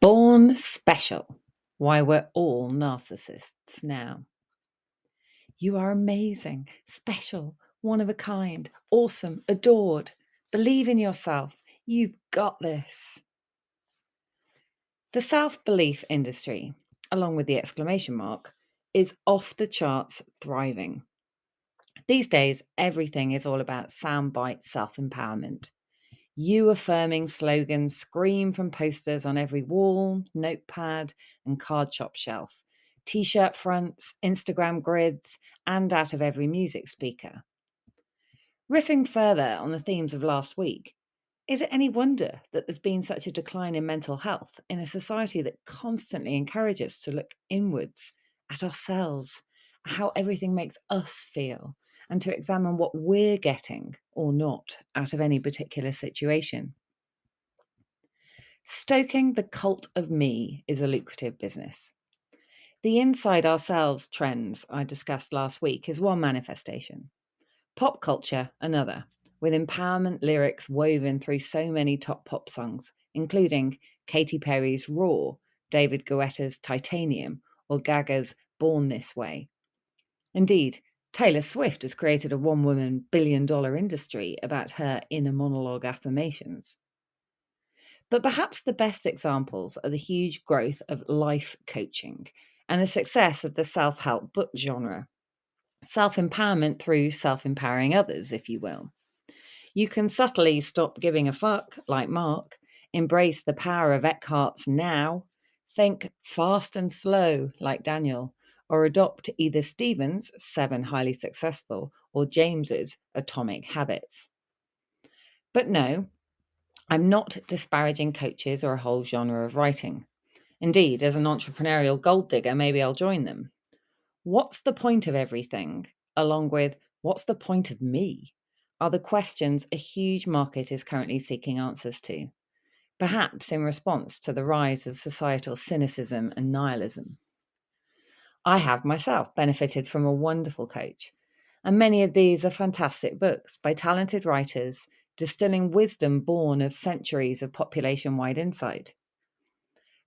Born special. Why we're all narcissists now. You are amazing, special, one of a kind, awesome, adored. Believe in yourself. You've got this. The self-belief industry, along with the exclamation mark, is off the charts thriving. These days, everything is all about soundbite self-empowerment. You affirming slogans scream from posters on every wall, notepad, and card shop shelf, t-shirt fronts, Instagram grids, and out of every music speaker. Riffing further on the themes of last week, is it any wonder that there's been such a decline in mental health in a society that constantly encourages us to look inwards at ourselves, how everything makes us feel, and to examine what we're getting or not out of any particular situation? Stoking the cult of me is a lucrative business. The inside ourselves trends I discussed last week is one manifestation. Pop culture, another, with empowerment lyrics woven through so many top pop songs, including Katy Perry's Raw, David Guetta's Titanium, or Gaga's Born This Way. Indeed, Taylor Swift has created a one-woman billion-dollar industry about her inner monologue affirmations. But perhaps the best examples are the huge growth of life coaching and the success of the self-help book genre. Self-empowerment through self-empowering others, if you will. You can subtly stop giving a fuck, like Mark, embrace the power of Eckhart's now, think fast and slow, like Daniel, or adopt either Stephen's 7 highly successful or James's Atomic Habits. But no, I'm not disparaging coaches or a whole genre of writing. Indeed, as an entrepreneurial gold digger, maybe I'll join them. What's the point of everything, along with what's the point of me, are the questions a huge market is currently seeking answers to, perhaps in response to the rise of societal cynicism and nihilism. I have myself benefited from a wonderful coach, and many of these are fantastic books by talented writers distilling wisdom born of centuries of population-wide insight.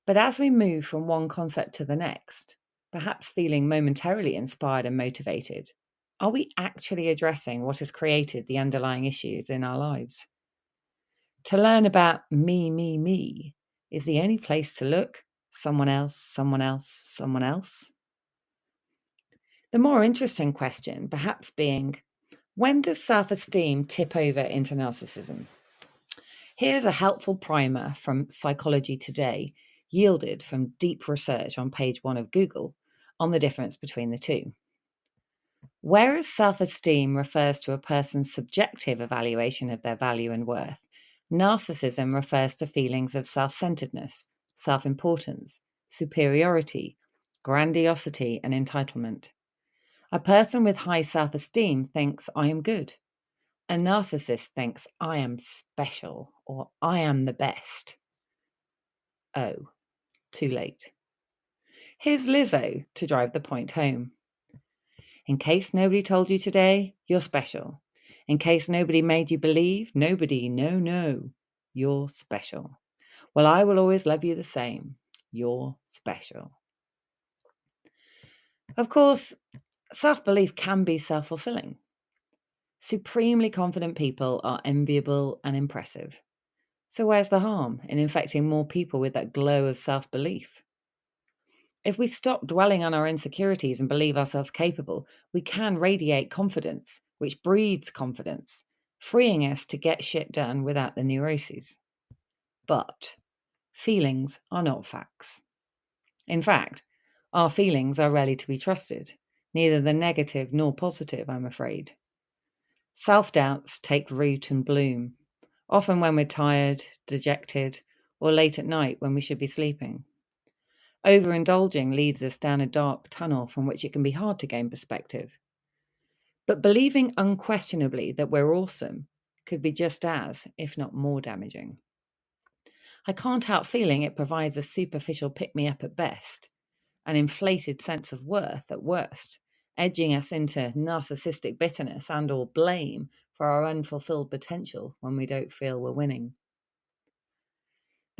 But as we move from one concept to the next, perhaps feeling momentarily inspired and motivated, are we actually addressing what has created the underlying issues in our lives? To learn about me is the only place to look. Someone else, someone else, someone else. The more interesting question perhaps being, when does self-esteem tip over into narcissism? Here's a helpful primer from Psychology Today, yielded from deep research on page 1 of Google on the difference between the two. Whereas self-esteem refers to a person's subjective evaluation of their value and worth, narcissism refers to feelings of self-centeredness, self-importance, superiority, grandiosity, and entitlement. A person with high self-esteem thinks, I am good. A narcissist thinks, I am special, or I am the best. Oh, too late. Here's Lizzo to drive the point home. In case nobody told you today, you're special. In case nobody made you believe, nobody, no, you're special. Well, I will always love you the same. You're special. Of course, self-belief can be self-fulfilling. Supremely confident people are enviable and impressive. So where's the harm in infecting more people with that glow of self-belief? If we stop dwelling on our insecurities and believe ourselves capable, we can radiate confidence, which breeds confidence, freeing us to get shit done without the neuroses. But feelings are not facts. In fact, our feelings are rarely to be trusted, neither the negative nor positive, I'm afraid. Self-doubts take root and bloom, often when we're tired, dejected, or late at night when we should be sleeping. Overindulging leads us down a dark tunnel from which it can be hard to gain perspective. But believing unquestionably that we're awesome could be just as, if not more, damaging. I can't help feeling it provides a superficial pick-me-up at best, an inflated sense of worth at worst, edging us into narcissistic bitterness and or blame for our unfulfilled potential when we don't feel we're winning.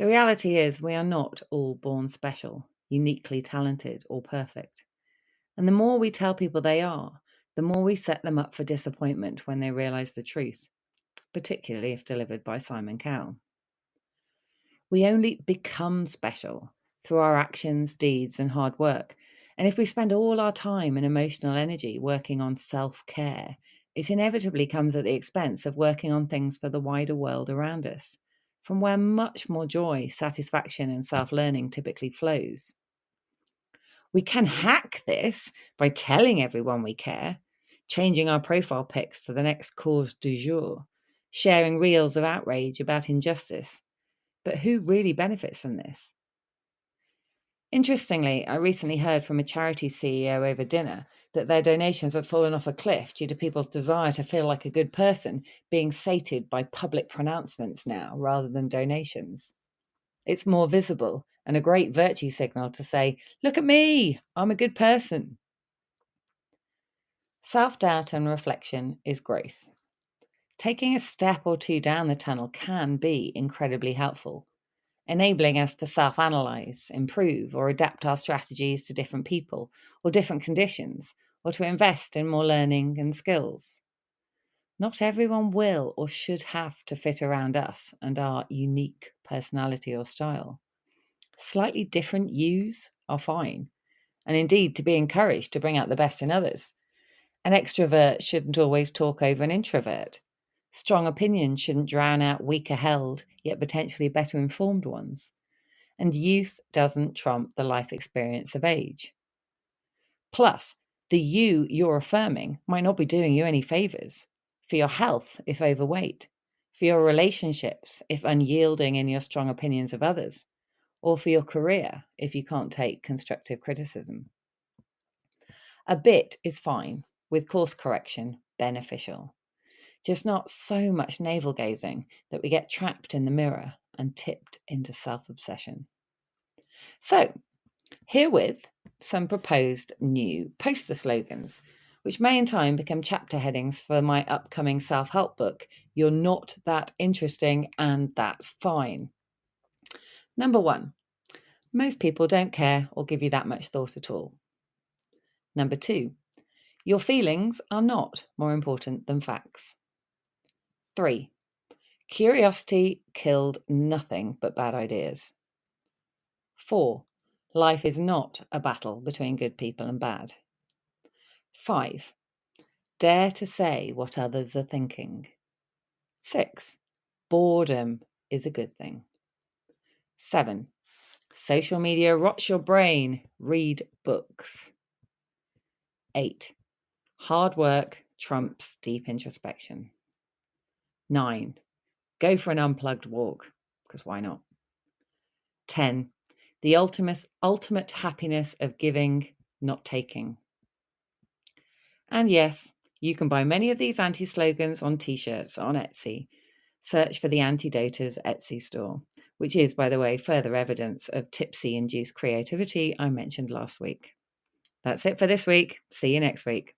The reality is we are not all born special, uniquely talented, or perfect. And the more we tell people they are, the more we set them up for disappointment when they realise the truth, particularly if delivered by Simon Cowell. We only become special through our actions, deeds, and hard work. And if we spend all our time and emotional energy working on self-care, it inevitably comes at the expense of working on things for the wider world around us, from where much more joy, satisfaction, and self-learning typically flows. We can hack this by telling everyone we care, changing our profile pics to the next cause du jour, sharing reels of outrage about injustice. But who really benefits from this? Interestingly, I recently heard from a charity CEO over dinner that their donations had fallen off a cliff due to people's desire to feel like a good person being sated by public pronouncements now rather than donations. It's more visible and a great virtue signal to say, look at me, I'm a good person. Self-doubt and reflection is growth. Taking a step or two down the tunnel can be incredibly helpful, enabling us to self-analyse, improve, or adapt our strategies to different people or different conditions, or to invest in more learning and skills. Not everyone will or should have to fit around us and our unique personality or style. Slightly different yous are fine, and indeed to be encouraged to bring out the best in others. An extrovert shouldn't always talk over an introvert. Strong opinions shouldn't drown out weaker held, yet potentially better informed ones. And youth doesn't trump the life experience of age. Plus, the you're affirming might not be doing you any favours. For your health, if overweight. For your relationships, if unyielding in your strong opinions of others. Or for your career, if you can't take constructive criticism. A bit is fine, with course correction beneficial. Just not so much navel gazing that we get trapped in the mirror and tipped into self-obsession. So, herewith some proposed new poster slogans, which may in time become chapter headings for my upcoming self-help book, You're Not That Interesting and That's Fine. Number 1, most people don't care or give you that much thought at all. Number 2, your feelings are not more important than facts. 3, curiosity killed nothing but bad ideas. 4, life is not a battle between good people and bad. 5, dare to say what others are thinking. 6, boredom is a good thing. 7, social media rots your brain, read books. 8, hard work trumps deep introspection. 9, go for an unplugged walk, because why not? 10, the ultimate happiness of giving, not taking. And yes, you can buy many of these anti-slogans on t-shirts on Etsy. Search for the Antidoters Etsy store, which is, by the way, further evidence of tipsy-induced creativity I mentioned last week. That's it for this week. See you next week.